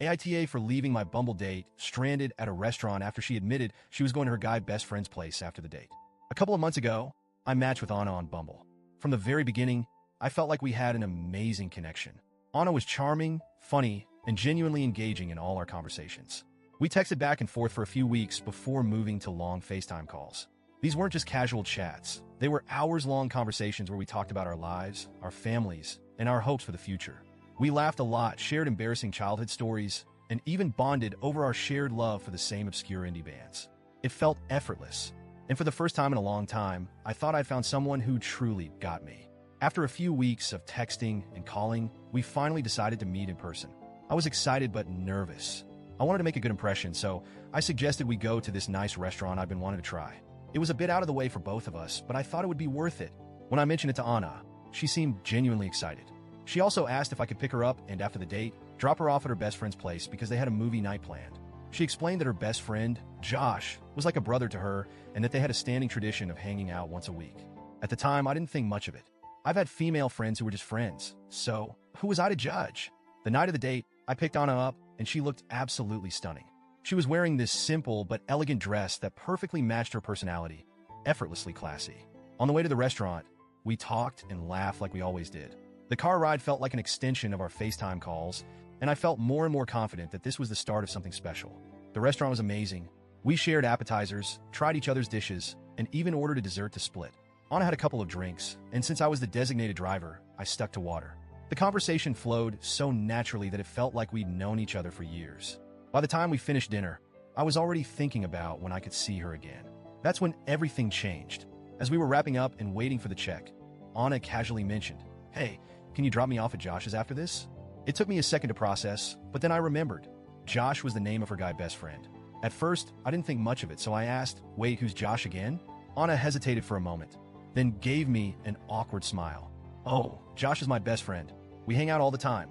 AITA for leaving my Bumble date stranded at a restaurant after she admitted she was going to her guy best friend's place after the date. A couple of months ago, I matched with Anna on Bumble. From the very beginning, I felt like we had an amazing connection. Anna was charming, funny, and genuinely engaging in all our conversations. We texted back and forth for a few weeks before moving to long FaceTime calls. These weren't just casual chats. They were hours-long conversations where we talked about our lives, our families, and our hopes for the future. We laughed a lot, shared embarrassing childhood stories, and even bonded over our shared love for the same obscure indie bands. It felt effortless. And for the first time in a long time, I thought I'd found someone who truly got me. After a few weeks of texting and calling, we finally decided to meet in person. I was excited but nervous. I wanted to make a good impression, so I suggested we go to this nice restaurant I've been wanting to try. It was a bit out of the way for both of us, but I thought it would be worth it. When I mentioned it to Anna, she seemed genuinely excited. She also asked if I could pick her up and, after the date, drop her off at her best friend's place because they had a movie night planned. She explained that her best friend, Josh, was like a brother to her and that they had a standing tradition of hanging out once a week. At the time, I didn't think much of it. I've had female friends who were just friends, so who was I to judge? The night of the date, I picked Anna up, and she looked absolutely stunning. She was wearing this simple but elegant dress that perfectly matched her personality, effortlessly classy. On the way to the restaurant, we talked and laughed like we always did. The car ride felt like an extension of our FaceTime calls, and I felt more and more confident that this was the start of something special. The restaurant was amazing. We shared appetizers, tried each other's dishes, and even ordered a dessert to split. Anna had a couple of drinks, and since I was the designated driver, I stuck to water. The conversation flowed so naturally that it felt like we'd known each other for years. By the time we finished dinner, I was already thinking about when I could see her again. That's when everything changed. As we were wrapping up and waiting for the check, Anna casually mentioned, "Hey, can you drop me off at Josh's after this?" It took me a second to process, but then I remembered. Josh was the name of her guy best friend. At first, I didn't think much of it, so I asked, "Wait, who's Josh again?" Anna hesitated for a moment, then gave me an awkward smile. "Oh, Josh is my best friend. We hang out all the time.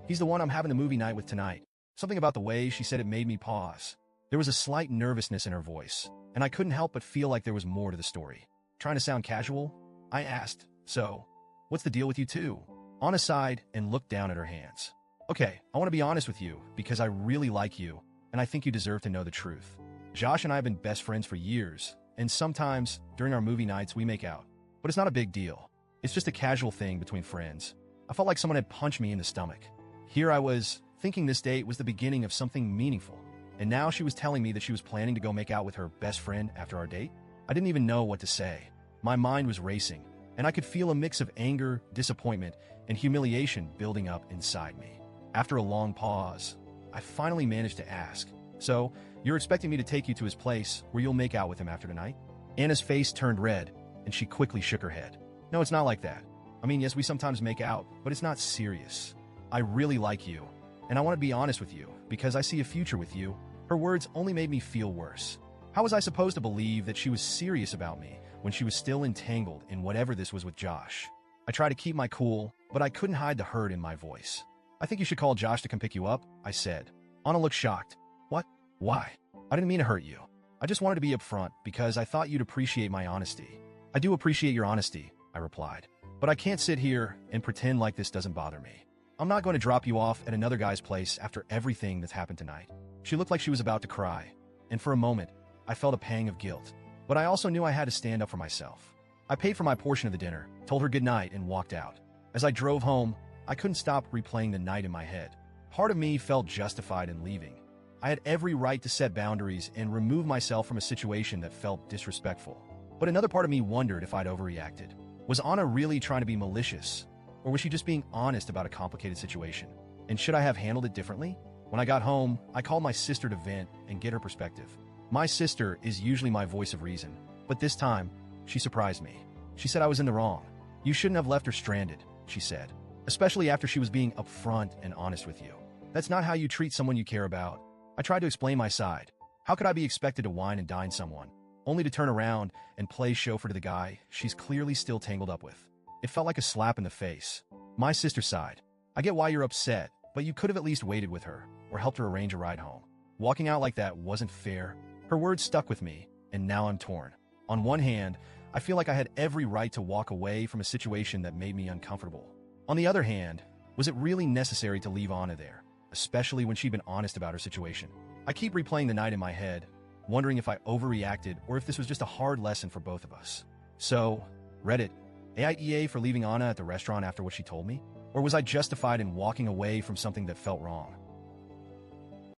He's the one I'm having the movie night with tonight." Something about the way she said it made me pause. There was a slight nervousness in her voice, and I couldn't help but feel like there was more to the story. Trying to sound casual, I asked, "So, what's the deal with you two?" Anna sighed and looked down at her hands. "Okay, I want to be honest with you because I really like you, and I think you deserve to know the truth. Josh and I have been best friends for years, and sometimes, during our movie nights, we make out. But it's not a big deal. It's just a casual thing between friends." I felt like someone had punched me in the stomach. Here I was, thinking this date was the beginning of something meaningful, and now she was telling me that she was planning to go make out with her best friend after our date? I didn't even know what to say. My mind was racing, and I could feel a mix of anger, disappointment, and humiliation building up inside me. After a long pause, I finally managed to ask, "So, you're expecting me to take you to his place where you'll make out with him after tonight?" Anna's face turned red, and she quickly shook her head. "No, it's not like that. I mean, yes, we sometimes make out, but it's not serious. I really like you, and I want to be honest with you, because I see a future with you." Her words only made me feel worse. How was I supposed to believe that she was serious about me when she was still entangled in whatever this was with Josh? I tried to keep my cool, but I couldn't hide the hurt in my voice. "I think you should call Josh to come pick you up," I said. Anna looked shocked. "What? Why? I didn't mean to hurt you. I just wanted to be upfront because I thought you'd appreciate my honesty." "I do appreciate your honesty," I replied. "But I can't sit here and pretend like this doesn't bother me. I'm not going to drop you off at another guy's place after everything that's happened tonight." She looked like she was about to cry, and for a moment, I felt a pang of guilt. But I also knew I had to stand up for myself. I paid for my portion of the dinner, told her goodnight, and walked out. As I drove home, I couldn't stop replaying the night in my head. Part of me felt justified in leaving. I had every right to set boundaries and remove myself from a situation that felt disrespectful. But another part of me wondered if I'd overreacted. Was Anna really trying to be malicious? Or was she just being honest about a complicated situation? And should I have handled it differently? When I got home, I called my sister to vent and get her perspective. My sister is usually my voice of reason, but this time, she surprised me. She said I was in the wrong. "You shouldn't have left her stranded," she said, "especially after she was being upfront and honest with you. That's not how you treat someone you care about." I tried to explain my side. How could I be expected to wine and dine someone, only to turn around and play chauffeur to the guy she's clearly still tangled up with? It felt like a slap in the face. My sister sighed. "I get why you're upset, but you could have at least waited with her or helped her arrange a ride home. Walking out like that wasn't fair." Her words stuck with me, and now I'm torn. On one hand, I feel like I had every right to walk away from a situation that made me uncomfortable. On the other hand, was it really necessary to leave Anna there? especially when she'd been honest about her situation. I keep replaying the night in my head, wondering if I overreacted or if this was just a hard lesson for both of us. So, Reddit, AITA for leaving Anna at the restaurant after what she told me? Or was I justified in walking away from something that felt wrong?